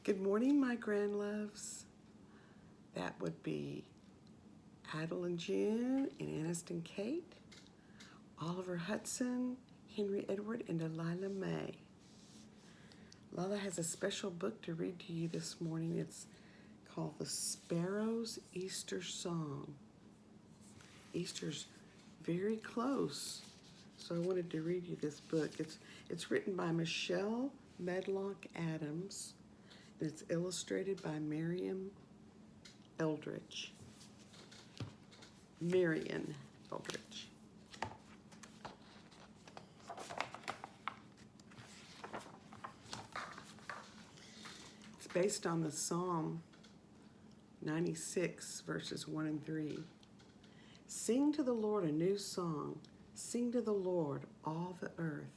Good morning, my grand loves. That would be Adel and June and Aniston Kate, Oliver Hudson, Henry Edward, and Delilah May. Lala has a special book to read to you this morning. It's called The Sparrow's Easter Song. Easter's very close, so I wanted to read you this book. It's written by Michelle Medlock Adams, and it's illustrated by Marian Eldridge. It's based on the Psalm 96, verses 1 and 3. Sing to the Lord a new song. Sing to the Lord, all the earth.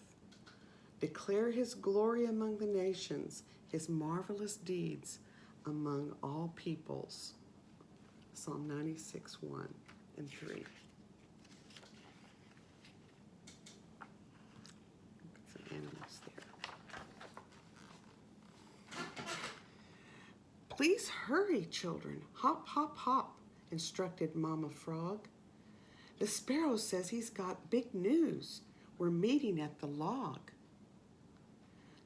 Declare his glory among the nations, his marvelous deeds among all peoples. Psalm 96, 1 and 3. Some animals there. Please hurry, children. Hop, hop, hop, instructed Mama Frog. The sparrow says he's got big news. We're meeting at the log.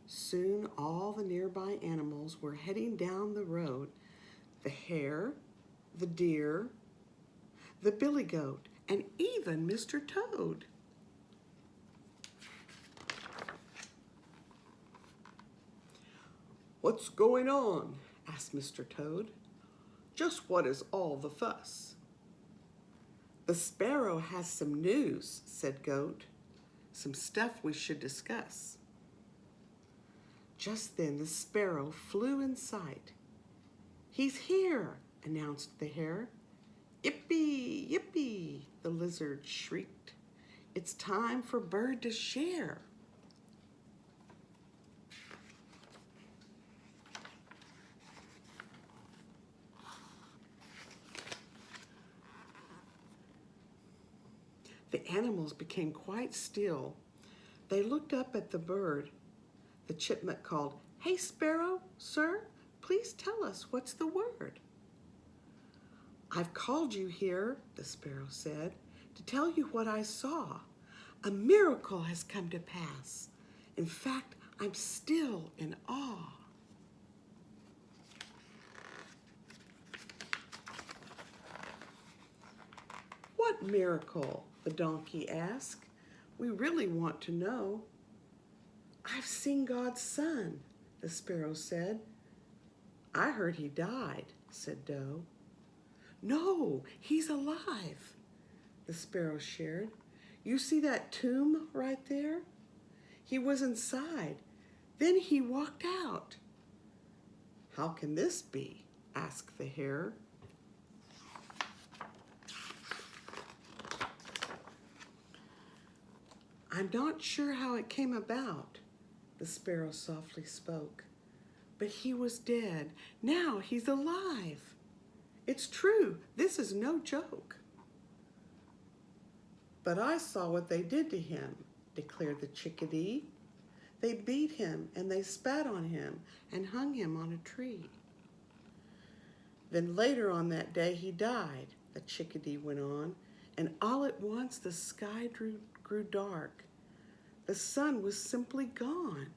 Soon all the nearby animals were heading down the road. The hare, the deer, the billy goat, and even Mr. Toad. "What's going on?" asked Mr. Toad. "Just what is all the fuss?" "The sparrow has some news," said Goat. "Some stuff we should discuss." Just then the sparrow flew in sight. "He's here," announced the hare. "Yippee, yippee," the lizard shrieked. "It's time for bird to share." The animals became quite still. They looked up at the bird. The chipmunk called, "Hey, Sparrow, sir, please tell us what's the word." "I've called you here," the sparrow said, "to tell you what I saw. A miracle has come to pass. In fact, I'm still in awe." "What miracle?" the donkey asked. "We really want to know." "I've seen God's son," the sparrow said. "I heard he died," said Doe. "No, he's alive," the sparrow shared. "You see that tomb right there? He was inside. Then he walked out." "How can this be?" asked the hare. "I'm not sure how it came about," the sparrow softly spoke. "But he was dead. Now he's alive. It's true. This is no joke." "But I saw what they did to him," declared the chickadee. "They beat him and they spat on him and hung him on a tree." "Then later on that day he died," the chickadee went on, "and all at once the sky grew dark. The sun was simply gone."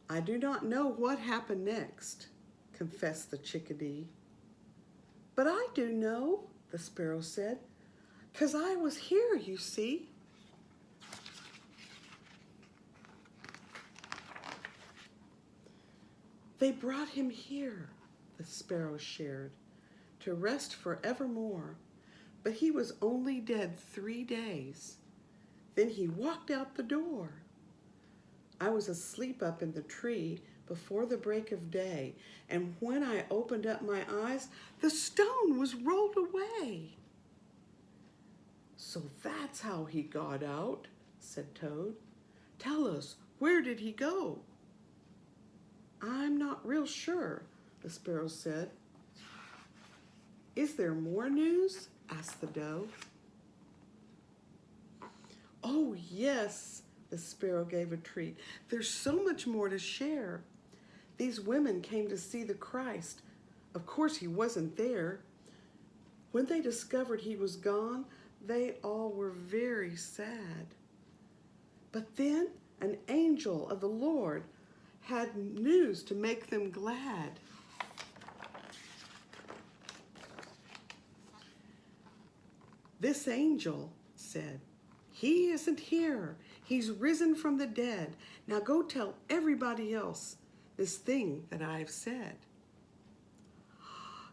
"I do not know what happened next," confessed the chickadee. "But I do know," the sparrow said, "'cause I was here, you see." "They brought him here," the sparrow shared, "to rest forevermore. But he was only dead 3 days. Then he walked out the door. I was asleep up in the tree before the break of day, and when I opened up my eyes, the stone was rolled away." "So that's how he got out," said Toad. "Tell us, where did he go?" "I'm not real sure," the sparrow said. "Is there more news?" asked the doe. "Oh, yes, the sparrow gave a treat. There's so much more to share. These women came to see the Christ. Of course, he wasn't there. When they discovered he was gone, they all were very sad. But then an angel of the Lord had news to make them glad. This angel said, "He isn't here. He's risen from the dead. Now go tell everybody else this thing that I've said."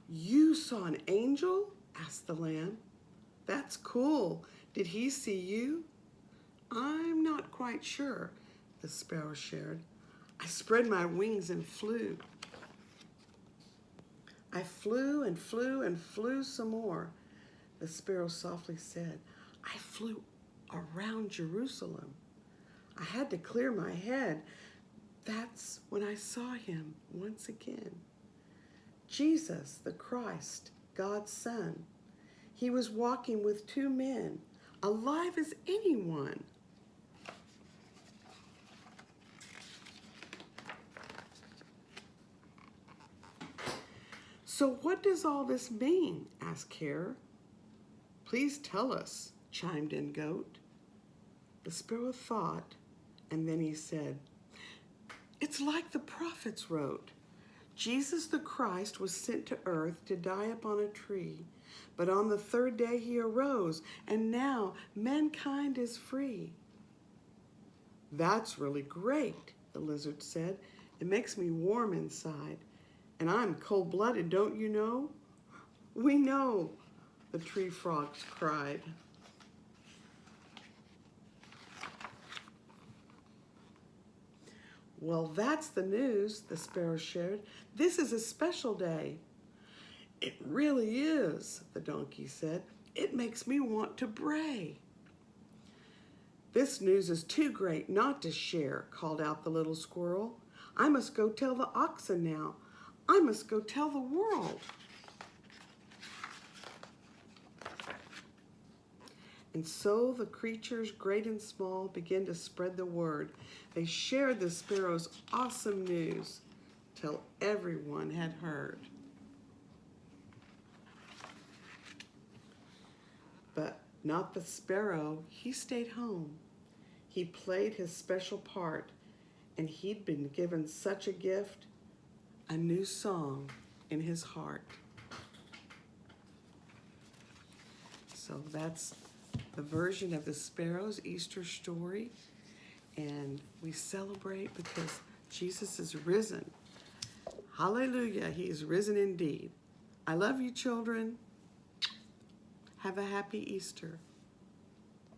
"You saw an angel?" asked the lamb. "That's cool. Did he see you?" "I'm not quite sure," the sparrow shared. "I spread my wings and flew." "I flew and flew and flew some more," the sparrow softly said. "I flew around Jerusalem. I had to clear my head. That's when I saw him once again. Jesus, the Christ, God's Son. He was walking with two men, alive as anyone." "So what does all this mean?" asked Hare. "Please tell us," chimed in Goat. The sparrow thought, and then he said, "It's like the prophets wrote. Jesus the Christ was sent to earth to die upon a tree, but on the third day he arose, and now mankind is free." "That's really great," the lizard said. "It makes me warm inside. And I'm cold-blooded, don't you know?" "We know," the tree frogs cried. "Well, that's the news," the sparrow shared. "This is a special day." "It really is," the donkey said. "It makes me want to bray." "This news is too great not to share," called out the little squirrel. "I must go tell the oxen now. I must go tell the world." And so the creatures, great and small, began to spread the word. They shared the sparrow's awesome news till everyone had heard. But not the sparrow. He stayed home. He played his special part, and he'd been given such a gift, a new song in his heart. So that's the version of the sparrow's Easter story, and we celebrate because Jesus is risen. Hallelujah, he is risen indeed. I love you, children. Have a happy Easter.